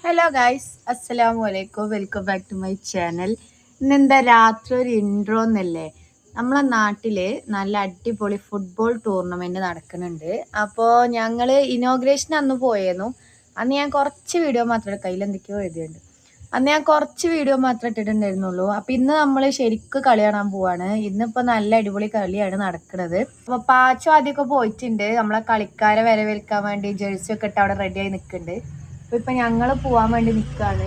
Hello guys, അസ്സലാമു അലൈക്കും. Welcome back to my channel. ഇന്നെന്താ രാത്രി ഒരു ഇൻട്രോ എന്നല്ലേ? നമ്മളെ നാട്ടിൽ നല്ല അടിപൊളി ഫുട്ബോൾ ടൂർണമെൻറ്റ് നടക്കുന്നുണ്ട്. അപ്പോൾ ഞങ്ങൾ ഇനോഗ്രേഷൻ അന്ന് പോയിരുന്നു. അന്ന് ഞാൻ കുറച്ച് വീഡിയോ മാത്രമേ കയ്യിൽ എന്തൊക്കെയോ എഴുതിയുണ്ട്. അന്ന് ഞാൻ കുറച്ച് വീഡിയോ മാത്രമേ ഇട്ടിട്ടുണ്ടായിരുന്നുള്ളൂ. അപ്പോൾ ഇന്ന് നമ്മൾ ശരിക്കും കളി കാണാൻ പോവാണ്. ഇന്നിപ്പോൾ നല്ല അടിപൊളി കളിയാണ് നടക്കുന്നത്. അപ്പോൾ പാച്ചോ ആദ്യമൊക്കെ പോയിട്ടുണ്ട്. നമ്മളെ കളിക്കാരെ വരവേൽക്കാൻ വേണ്ടി ജേഴ്സി ഒക്കെ ഇട്ട് അവിടെ റെഡിയായി നിൽക്കുന്നുണ്ട്. അപ്പോൾ ഇപ്പം ഞങ്ങൾ പോവാൻ വേണ്ടി നിൽക്കുകയാണ്.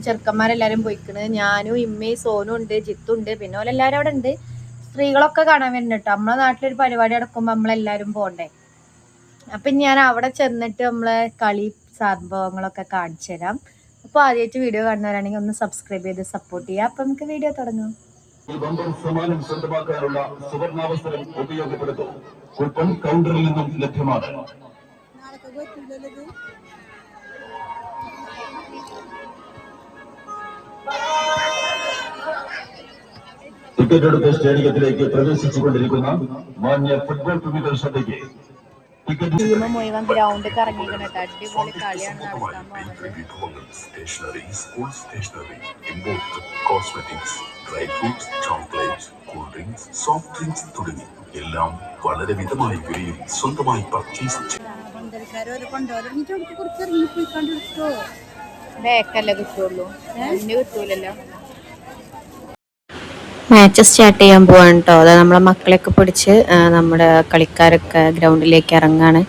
ചെറുക്കന്മാരെല്ലാവരും പോയിക്കണ്. ഞാനും ഇമ്മയും സോനും ഉണ്ട്, ജിത്തും ഉണ്ട്, പിന്നെ ഓലെല്ലാവരും അവിടെ ഉണ്ട്. സ്ത്രീകളൊക്കെ കാണാൻ വരുന്നുണ്ട് കേട്ടോ. നമ്മളെ നാട്ടിലൊരു പരിപാടി നടക്കുമ്പോൾ നമ്മളെല്ലാവരും പോകണ്ടേ. അപ്പം ഞാൻ അവിടെ ചെന്നിട്ട് നമ്മളെ കളി സംഭവങ്ങളൊക്കെ കാണിച്ചു തരാം. അപ്പോൾ ആദ്യമായിട്ട് വീഡിയോ കാണുന്നവരാണെങ്കിൽ ഒന്ന് സബ്സ്ക്രൈബ് ചെയ്ത് സപ്പോർട്ട് ചെയ്യുക. അപ്പം നമുക്ക് വീഡിയോ തുടങ്ങാം. സമ്മാനം സ്വന്തമാക്കാനുള്ള സുവർണാവസരം ഉപയോഗപ്പെടുത്തും. കൂപ്പൺ കൗണ്ടറിൽ നിന്നും ലഭ്യമാണ്. ടിക്കറ്റ് എടുത്ത സ്റ്റേഡിയത്തിലേക്ക് പ്രവേശിച്ചുകൊണ്ടിരിക്കുന്ന മാന്യ ഫുട്ബോൾ പ്രേമികൾ ശ്രദ്ധയ്ക്ക് ടീം മുഴുവൻ ഗ്രൗണ്ട് കറങ്ങിക്കണം കേട്ടോ. അടിപൊളി കളിയാണ് നടക്കാൻ പോകുന്നത്. Stationery, school stationery, import cosmetics, dry fruits, chocolates, cool drinks, soft drinks തുടങ്ങി എല്ലാം വളരെ മിതമായ വിലയിൽ സ്വന്തമായി പർച്ചേസ് ബേക്കല്ലേ കിട്ടുള്ളൂ, കിട്ടൂലല്ലോ. മാച്ച് സ്റ്റാർട്ട് ചെയ്യാൻ പോവാണ് കേട്ടോ. അതാ നമ്മളെ മക്കളെയൊക്കെ പിടിച്ച് നമ്മുടെ കളിക്കാരൊക്കെ ഗ്രൗണ്ടിലേക്ക് ഇറങ്ങാണ്.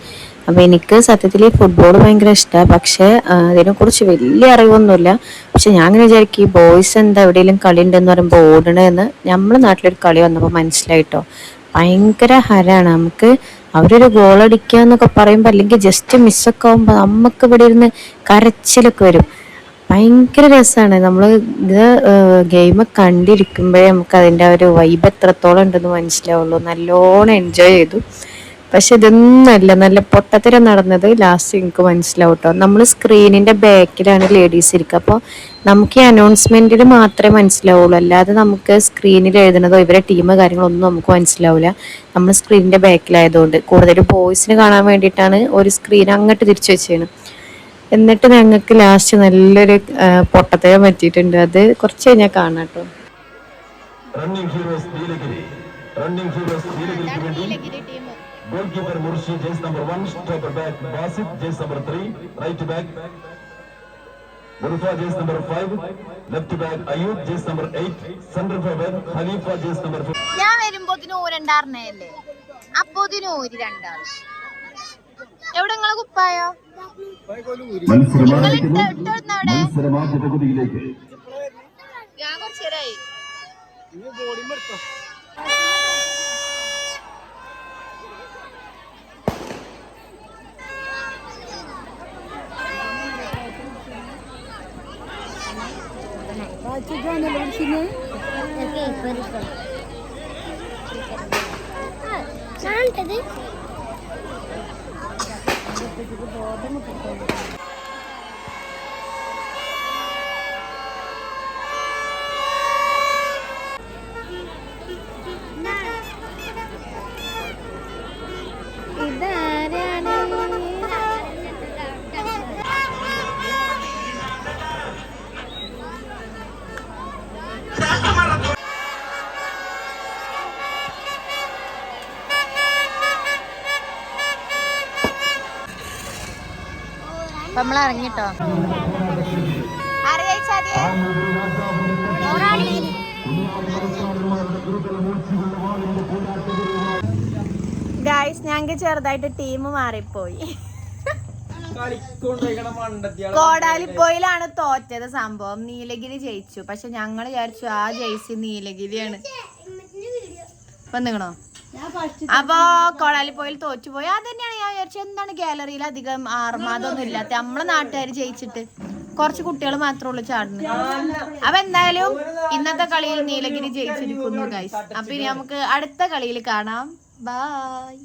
അപ്പോൾ എനിക്ക് സത്യത്തിൽ ഫുട്ബോൾ ഭയങ്കര ഇഷ്ടമാണ്. പക്ഷേ അതിനെക്കുറിച്ച് വലിയ അറിവൊന്നുമില്ല. പക്ഷെ ഞാൻ അങ്ങനെ വിചാരിക്കും, ഈ ബോയ്സ് എന്താ എവിടെയെങ്കിലും കളി ഉണ്ടെന്ന് പറയുമ്പോൾ ഓടണമെന്ന് നമ്മളെ നാട്ടിലൊരു കളി വന്നപ്പോൾ മനസ്സിലായിട്ടോ. ഭയങ്കര ഹരമാണ് നമുക്ക്. അവരൊരു ഗോളടിക്കുക എന്നൊക്കെ പറയുമ്പോൾ, അല്ലെങ്കിൽ ജസ്റ്റ് മിസ്സൊക്കെ ആകുമ്പോൾ നമുക്ക് ഇവിടെ ഇരുന്ന് കരച്ചിലൊക്കെ വരും. ഭയങ്കര രസമാണ്. നമ്മൾ ഇത് ഗെയിം കണ്ടിരിക്കുമ്പോഴേ നമുക്ക് അതിൻ്റെ ഒരു വൈബ് എത്രത്തോളം ഉണ്ടെന്ന് മനസ്സിലാവുള്ളൂ. നല്ലോണം എൻജോയ് ചെയ്തു. പക്ഷെ ഇതൊന്നുമല്ല, നല്ല പൊട്ടത്തരം നടന്നത് ലാസ്റ്റ് എനിക്ക് മനസ്സിലാവും കേട്ടോ. നമ്മൾ സ്ക്രീനിൻ്റെ ബാക്കിലാണ് ലേഡീസ് ഇരിക്കുക. അപ്പോൾ നമുക്ക് ഈ അനൗൺസ്മെൻറ്റിൽ മാത്രമേ മനസ്സിലാവുള്ളൂ. അല്ലാതെ നമുക്ക് സ്ക്രീനിൽ എഴുതുന്നതോ ഇവരെ ടീം കാര്യങ്ങളൊന്നും നമുക്ക് മനസ്സിലാവില്ല. നമ്മൾ സ്ക്രീനിൻ്റെ ബാക്കിലായതുകൊണ്ട് കൂടുതലും ബോയ്സിന് കാണാൻ വേണ്ടിയിട്ടാണ് ഒരു സ്ക്രീൻ അങ്ങോട്ട് തിരിച്ചു വെച്ചത്. എന്നിട്ട് ഞങ്ങൾക്ക് ലാസ്റ്റ് നല്ലൊരു പൊട്ടത്തരം പറ്റിയിട്ടുണ്ട്. അത് കുറച്ച് കഴിഞ്ഞാൽ കാണാം കേട്ടോ. Goalkeeper Murshi, jersey number 1, stopper back Basith, jersey number 3, right back Murfa, jersey number 5, left back Ayyub, jersey number 8, centre forward Khalifa, jersey number 4. ഞാൻ വരുമ്പോതിന് ഊരണ്ടാർന്നല്ലേ, അപ്പോതിന് ഊരി രണ്ടാൾ. എവിടെ നിങ്ങളെ കുപ്പായോ? മത്സരമാദ്യ പകുതിയിലേക്ക് ഞാൻ കുറച്ചേരായി. നമ്മൾ ഇറങ്ങിട്ടോ. ഗായ്സ്, ഞങ്ങൾക്ക് ചെറുതായിട്ട് ടീം മാറിപ്പോയി. കോടാലിപ്പോയിലാണ് തോറ്റത് സംഭവം. നീലഗിരി ജയിച്ചു. പക്ഷെ ഞങ്ങൾ വിചാരിച്ചു ആ ജയിച്ച് നീലഗിരിയാണ്. വന്നിക്കണോ? അപ്പൊ കോടാലിപ്പോയിൽ തോറ്റുപോയി. അത് തന്നെയാണ് ഞാൻ വിചാരിച്ചത്. എന്താണ് ഗാലറിയിൽ അധികം ആർമാദൊന്നും ഇല്ലാത്ത നമ്മളെ നാട്ടുകാർ ജയിച്ചിട്ട് കുറച്ച് കുട്ടികൾ മാത്രമേ ഉള്ളൂ ചാടുന്നത്. അപ്പൊ എന്തായാലും ഇന്നത്തെ കളിയിൽ നീലഗിരി ജയിച്ചിരിക്കുന്നു ഗൈസ്. അപ്പൊ ഇനി നമുക്ക് അടുത്ത കളിയിൽ കാണാം. ബൈ.